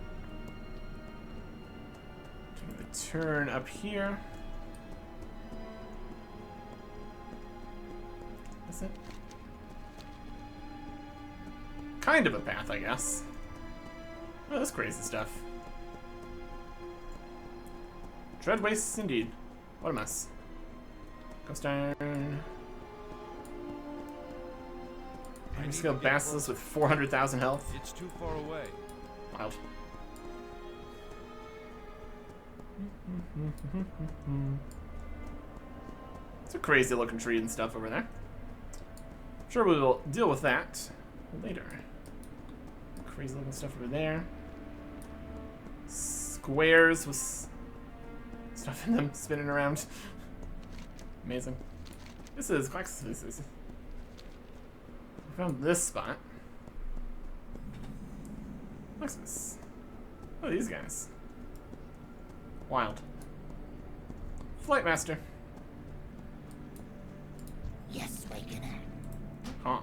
Taking the turn up here. Is it? Kind of a path, I guess. Oh, that's crazy stuff. Dread wastes indeed. What a mess. Ghost Iron. Scale Basilisk with 400,000 health. It's too far away. Wild. It's a crazy looking tree and stuff over there. Sure, we'll deal with that later. Crazy looking stuff over there. Squares with stuff in them spinning around. Amazing. This is quite. We found this spot. What's this? Oh, these guys. Wild. Flight Master. Yes, Wakener. Huh.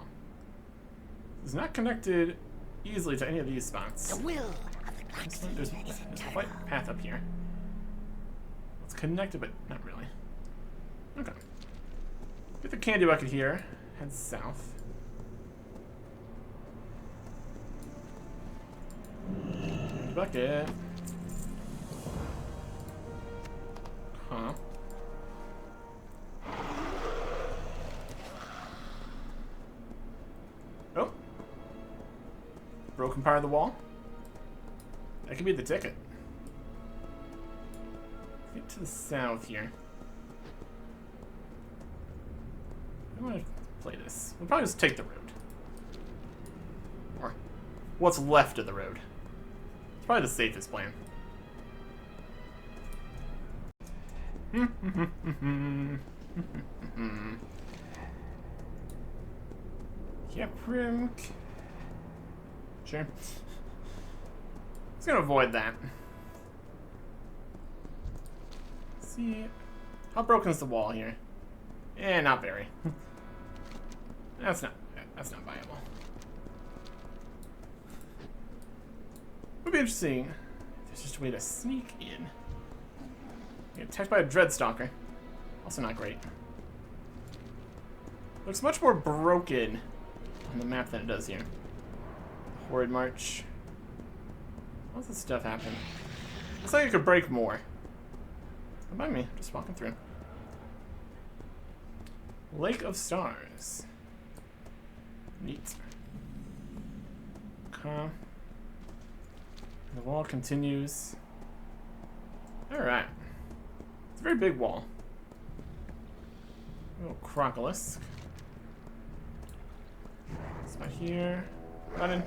It's not connected easily to any of these spots. The will of the There's blacksmith is a eternal. flight path up here. It's connected, but not really. Okay. Get the candy bucket here. Head south. Bucket. Huh. Oh. Broken part of the wall. That could be the ticket. Get to the south here. I want to play this. We'll probably just take the road. Or what's left of the road. It's probably the safest plan. Yeah, Prim. Sure. Just gonna avoid that. Let's see. How broken is the wall here? Eh, not very. That's not viable. Would be interesting if there's just a way to sneak in. Get attacked by a Dreadstalker. Also not great. Looks much more broken on the map than it does here. Horrid March. How's this stuff happen? Looks like it could break more. Don't mind me, just walking through. Lake of Stars. Neat. Okay. The wall continues. Alright. It's a very big wall. A little crocolisk. Spot here. Running.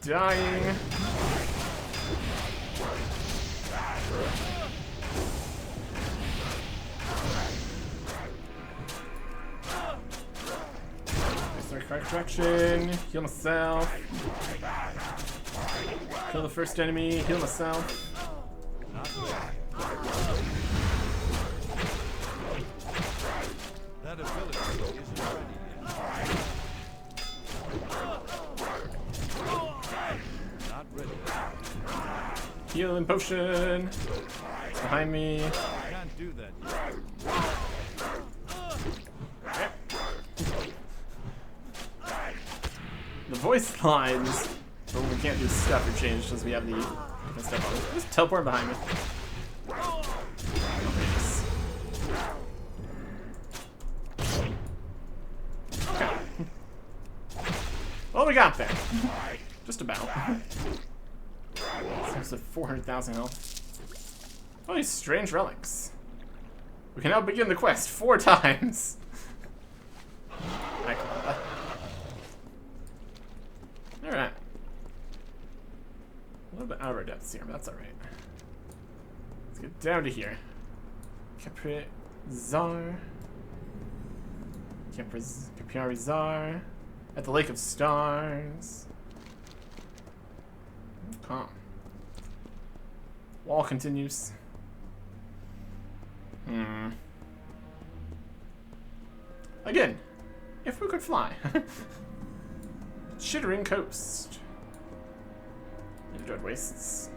Dying. Fire attraction, heal myself. Kill the first enemy, heal myself. That ability isn't ready yet. Not ready. Healing potion. Behind me. Can't do that yet. The voice lines, but we can't do stuff or change because we have the stuff on. There's a teleport behind me. Okay. Well, we got there. Just about. Seems like 400,000 health. Oh, these strange relics. We can now begin the quest 4 times. Alright. A little bit out of our depths here, but that's alright. Let's get down to here. Caprizar. Caprizar. At the Lake of Stars. Okay. Wall continues. Again, if we could fly. Chittering Coast. Dread Wastes.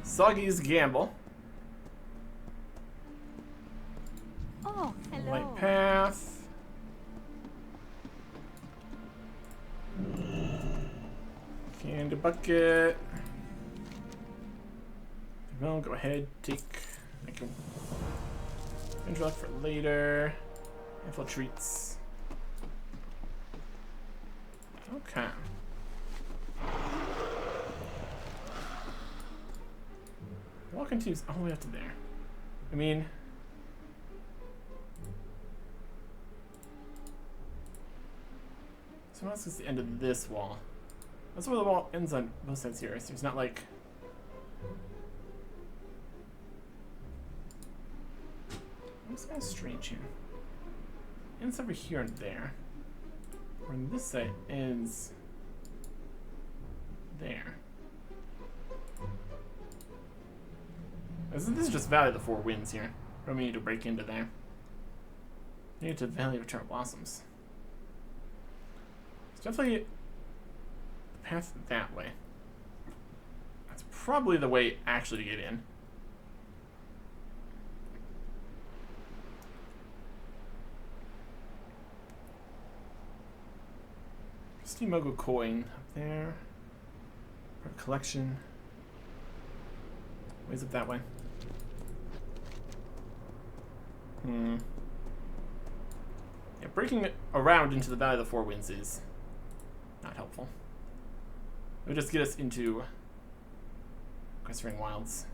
Soggy's Gamble. Oh, hello. Light Path. Candy Bucket. Well, go ahead, take. Thank you. Intellect for later. Infiltrates. Okay. Wall continues all the way up to there. I mean, so that's just the end of this wall. That's where the wall ends on both sides here. So it's not like it's kind of strange here. Ends over here and there. When this side ends there. This is just Valley of the Four Winds here. Don't need to break into there. We need to Valley of Eternal Blossoms. It's definitely the path that way. That's probably the way actually to get in. Steam Mogul coin up there. Part collection. Ways up that way. Yeah, breaking it around into the Valley of the Four Winds is not helpful. It would just get us into Questering Wilds.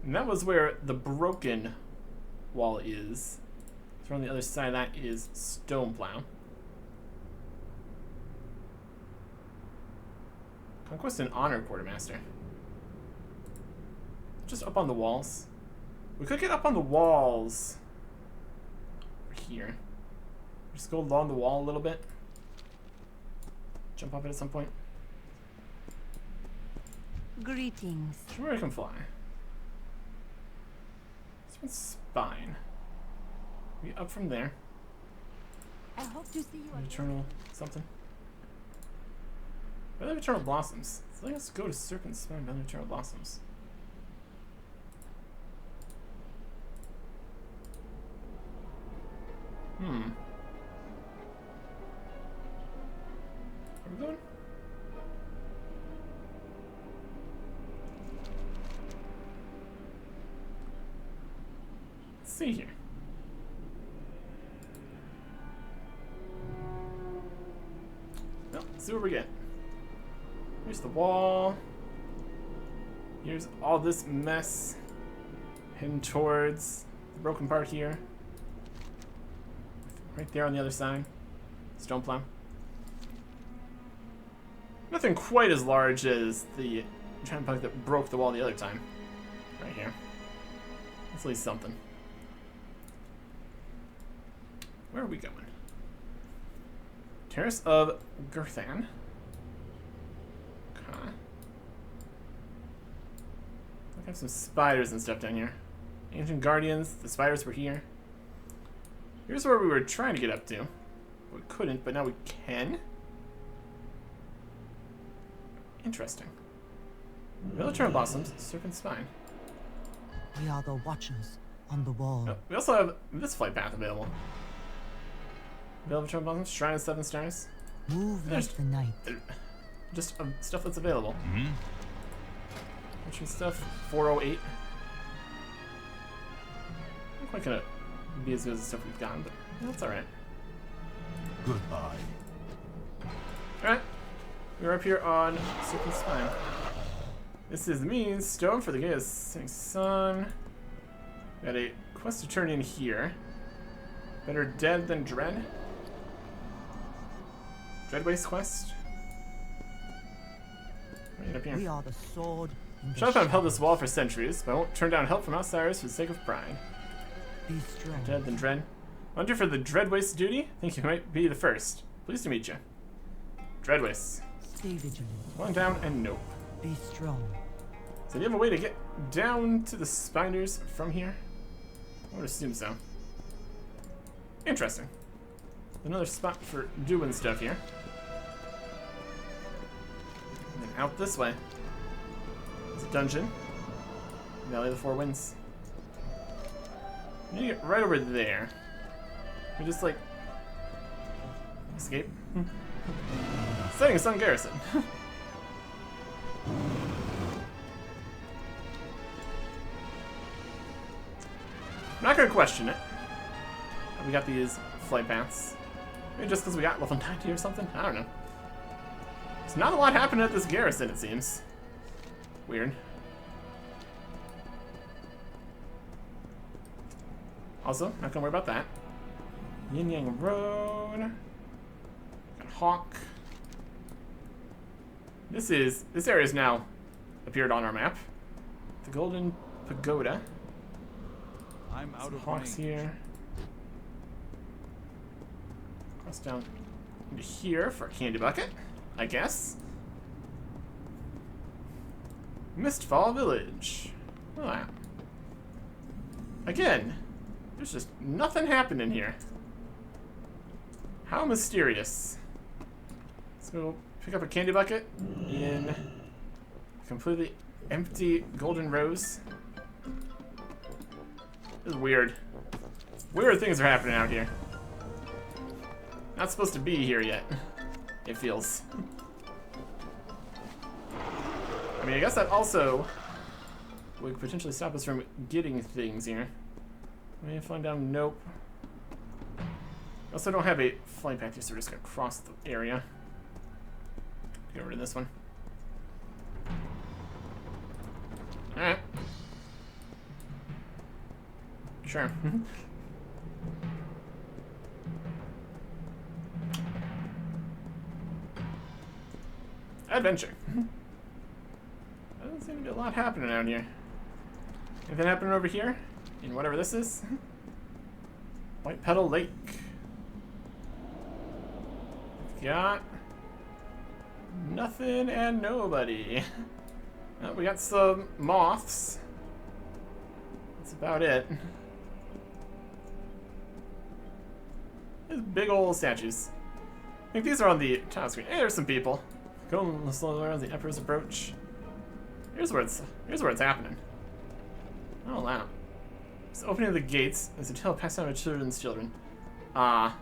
And that was where the broken wall is. So on the other side of that is Stoneplow. Conquest and Honor Quartermaster. Just up on the walls. We could get up on the walls over here. Just go along the wall a little bit. Jump up it at some point. Greetings. Show me where I can fly. This one's Spine. We up from there. I hope to see you again. Eternal something. Valley of Eternal Blossoms. So let's go to Serpent Spine, Valley of Eternal Blossoms. Where are we going? Let's see here. Well, let's see what we get. Here's the wall. Here's all this mess heading towards the broken part here. Right there on the other side. Stoneplow. Nothing quite as large as the giant bug that broke the wall the other time. Right here. That's at least something. Where are we going? Terrace of Girthan. Okay. I have some spiders and stuff down here. Ancient Guardians, the spiders were here. Here's where we were trying to get up to. We couldn't, but now we can. Interesting. Villager Blossoms, Serpent Spine. We are the watchers on the wall. Oh, we also have this flight path available. Villager Blossoms, Shrine of 7 Stars. Move There's- like the night. Just stuff that's available. Ancient stuff, 408. Not quite gonna be as good as the stuff we've gotten, but that's alright. Goodbye. Alright. We're up here on Serpent Spine. This is the means stone for the gate of setting sun. Got a quest to turn in here. Better dead than dread. Dreadwaste quest. Right up We here. are the sword. in the Shut up, I've held shadows. this wall for centuries, but I won't turn down help from outsiders for the sake of pride. Be strong. Dead than dread. Volunteer for the Dreadwaste duty? Think you might be the first. Pleased to meet you. Dreadwaste. Stay vigilant. One down and nope. Be strong. So do you have a way to get down to the spiders from here? I would assume so. Interesting. Another spot for doing stuff here. And then out this way. There's a dungeon. Valley of the Four Winds. We need to get right over there. We just like escape. Setting sun garrison. I'm not gonna question it. We got these flight paths. Maybe just because we got level 90 or something? I don't know. There's not a lot happening at this garrison, it seems. Weird. Also, not gonna worry about that. Yin Yang Road. Got Hawk. This area is now appeared on our map. The Golden Pagoda. I'm out Some of hawks range. here. Cross down into here for a candy bucket, I guess. Mistfall Village. Ah. Again, there's just nothing happening here. How mysterious. Let's go pick up a candy bucket in a completely empty golden rose. This is weird. Weird things are happening out here. Not supposed to be here yet. It feels. I mean, I guess that also would potentially stop us from getting things here. May find down. Nope. I also don't have a flight path here, so we're just gonna cross the area. Get rid of this one. Alright. Sure. Adventure. Doesn't seem to be a lot happening out here. Anything happening over here? In whatever this is? White Petal Lake. Got nothing and nobody. Oh, we got some moths. That's about it. There's big old statues. I think these are on the top screen. Hey, there's some people. Going slowly around the Emperor's approach. Here's where it's happening. Oh wow. It's opening of the gates is a tale passed down to children's children. Ah.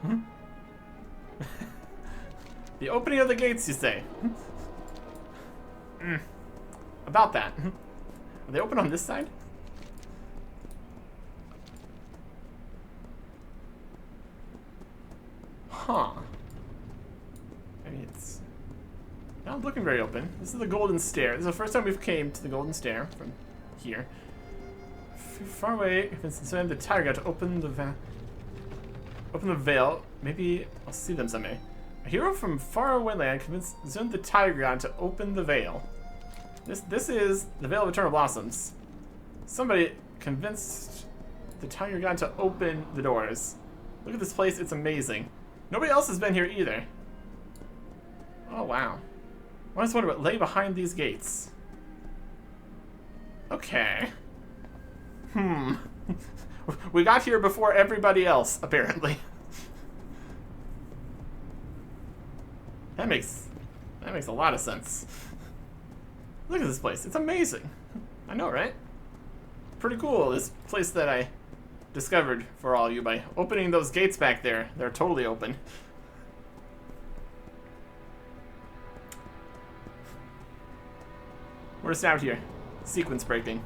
The opening of the gates, you say? About that. Are they open on this side? Huh. I mean, it's not looking very open. This is the Golden Stair. This is the first time we've came to the Golden Stair from here. Far away, if it's inside the tiger to open the veil. Maybe I'll see them someday. A hero from far away land convinced Zun the Tiger to open the veil. This is the Veil of Eternal Blossoms. Somebody convinced the Tiger God to open the doors. Look at this place, it's amazing. Nobody else has been here either. Oh, wow. I just wonder what lay behind these gates. Okay. We got here before everybody else, apparently. That makes a lot of sense. Look at this place. It's amazing. I know, right? Pretty cool, this place that I discovered for all of you by opening those gates back there. They're totally open. We're just out here, sequence breaking,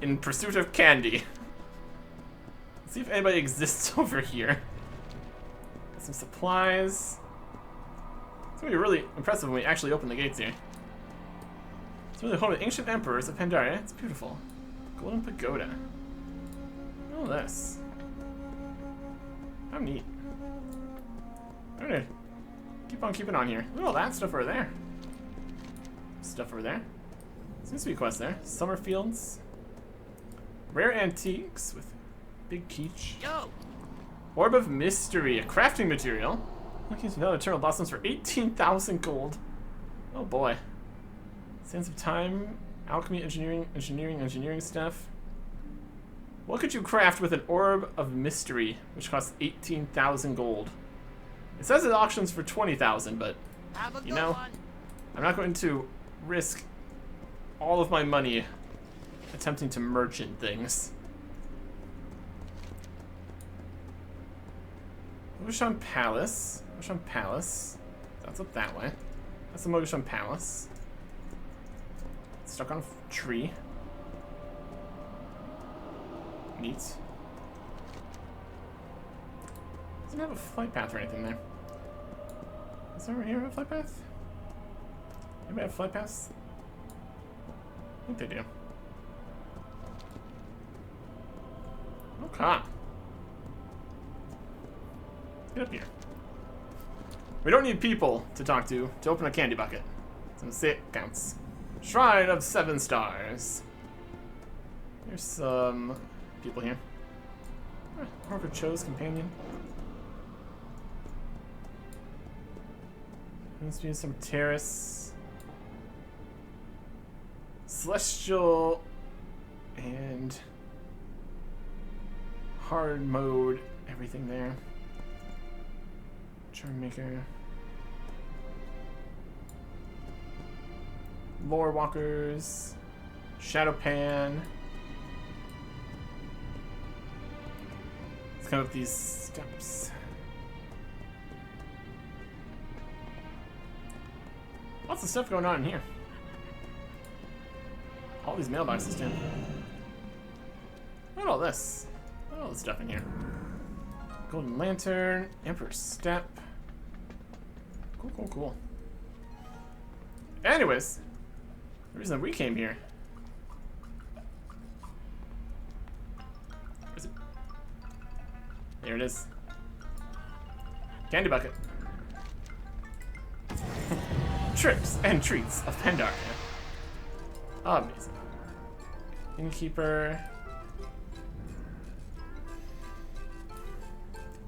in pursuit of candy. Let's see if anybody exists over here. Got some supplies. It's gonna be really impressive when we actually open the gates here. It's really home of the ancient emperors of Pandaria. It's beautiful. Golden pagoda. Oh, this. How neat. I'm gonna keep on keeping on here. Look at all that stuff over there. Stuff over there. Seems to be a quest there. Summer fields. Rare antiques with big quiche. Orb of mystery, a crafting material. Looking to know eternal blossoms for 18,000 gold. Oh boy. Sands of time, alchemy, engineering stuff. What could you craft with an orb of mystery, which costs 18,000 gold? It says it auctions for 20,000, but you know, I'm not going to risk all of my money attempting to merchant things. Mogushon Palace. Mogushon Palace. That's up that way. That's the Mogushon Palace. Stuck on a tree. Neat. Doesn't have a flight path or anything there. Is there over here a flight path? Anybody have flight paths? I think they do. Okay. Get up here. We don't need people to talk to open a candy bucket. So let's see it counts. Shrine of 7 stars. There's some people here. Harper Cho's companion. Let's do some terrace. Celestial and hard mode. Everything there. Charmmaker. Lore walkers. Shadow pan. Let's come up these steps. Lots of stuff going on in here. All these mailboxes too. Look at all this. Look at all this stuff in here. Golden Lantern, Emperor's Step. Cool, cool, cool. Anyways, the reason that we came here. Where is it? There it is. Candy bucket. Tricks and treats of Pandaria. Amazing. Innkeeper.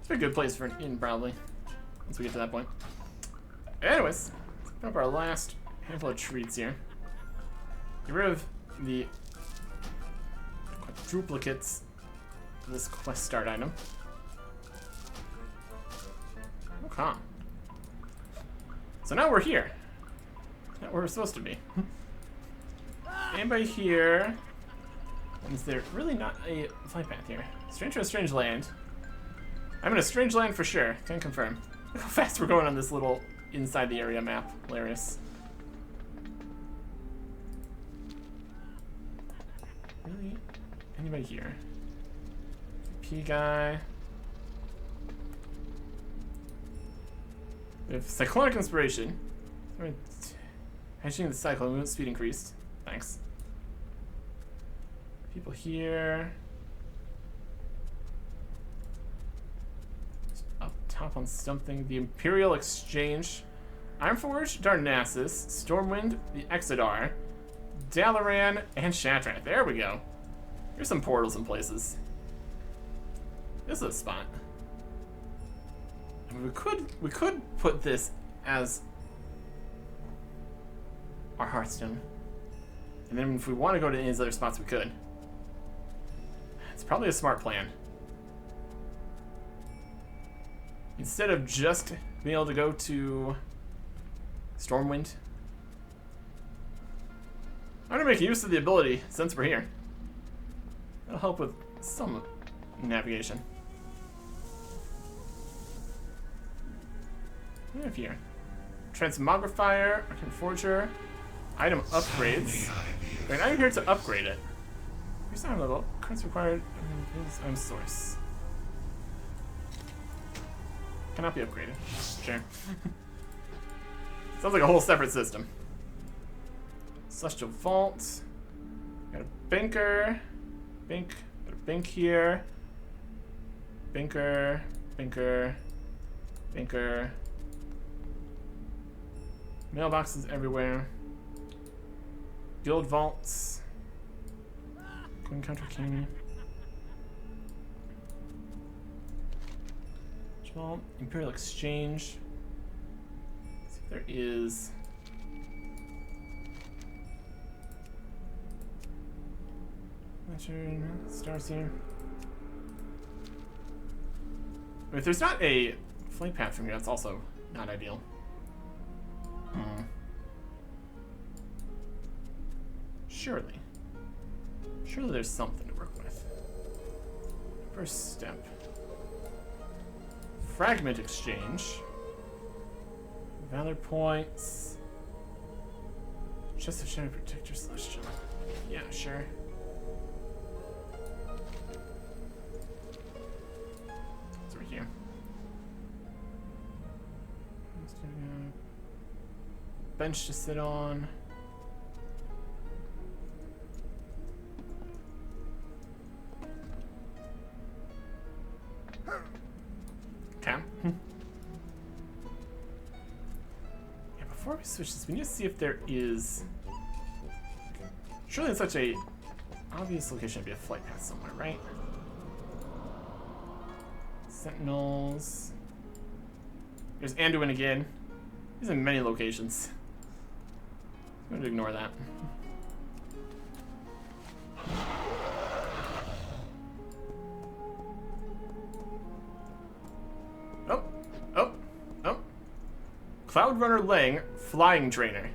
It's a good place for an inn, probably. Once we get to that point. Anyways, let's pick up our last handful of treats here. Get rid of the quadruplicates of this quest start item. Okay. So now we're here. Not where we're supposed to be. Anybody here? Is there really not a flight path here? Stranger of a strange land. I'm in a strange land for sure. Can confirm. Look how fast we're going on this little inside the area map. Hilarious. Really? Anybody here? P guy. We have cyclonic inspiration. Hedging the cycle, movement speed increased. Thanks. People here. Just up top on something. The Imperial Exchange. Ironforge, Darnassus, Stormwind, the Exodar, Dalaran, and Shatran. There we go. Here's some portals in places. This is a spot. And we could put this as our Hearthstone. And then if we want to go to any of these other spots, we could. It's probably a smart plan. Instead of just being able to go to Stormwind, I'm gonna make use of the ability since we're here. It'll help with some navigation. What do we have here? Transmogrifier, Arcane Forger, item upgrades. Wait, now you're here to upgrade it. Here's our level. Cards required. I'm source. Cannot be upgraded. Sure. Sounds like a whole separate system. Celestial Vault. Got a banker. Got a bank here. Banker. Mailboxes everywhere. Guild vaults. Encounter King. Vault. Imperial Exchange. Let's see if there is. Stars here. If there's not a flight path from here, that's also not ideal. Surely there's something to work with. First step. Fragment exchange. Valor points. Chest of Shadow Protector Celestial. Yeah, sure. It's right here. Bench to sit on. Okay. Yeah, before we switch this, we need to see if there is. Surely in such a obvious location, it'd be a flight path somewhere, right? Sentinels. There's Anduin again. He's in many locations. I'm going to ignore that. Oh. Cloud Runner Lang, Flying Trainer.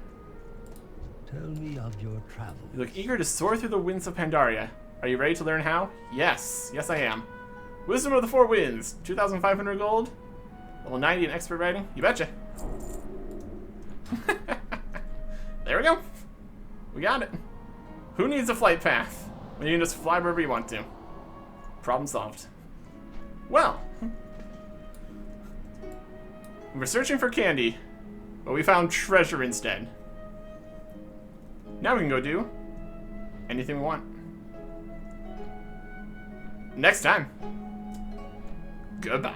Tell me of your travels. You look eager to soar through the winds of Pandaria. Are you ready to learn how? Yes I am. Wisdom of the Four Winds, 2,500 gold. Level 90 in expert riding. You betcha. There we go. We got it. Who needs a flight path when you can just fly wherever you want to? Problem solved. Well, we were searching for candy, but we found treasure instead. Now we can go do anything we want. Next time. Goodbye.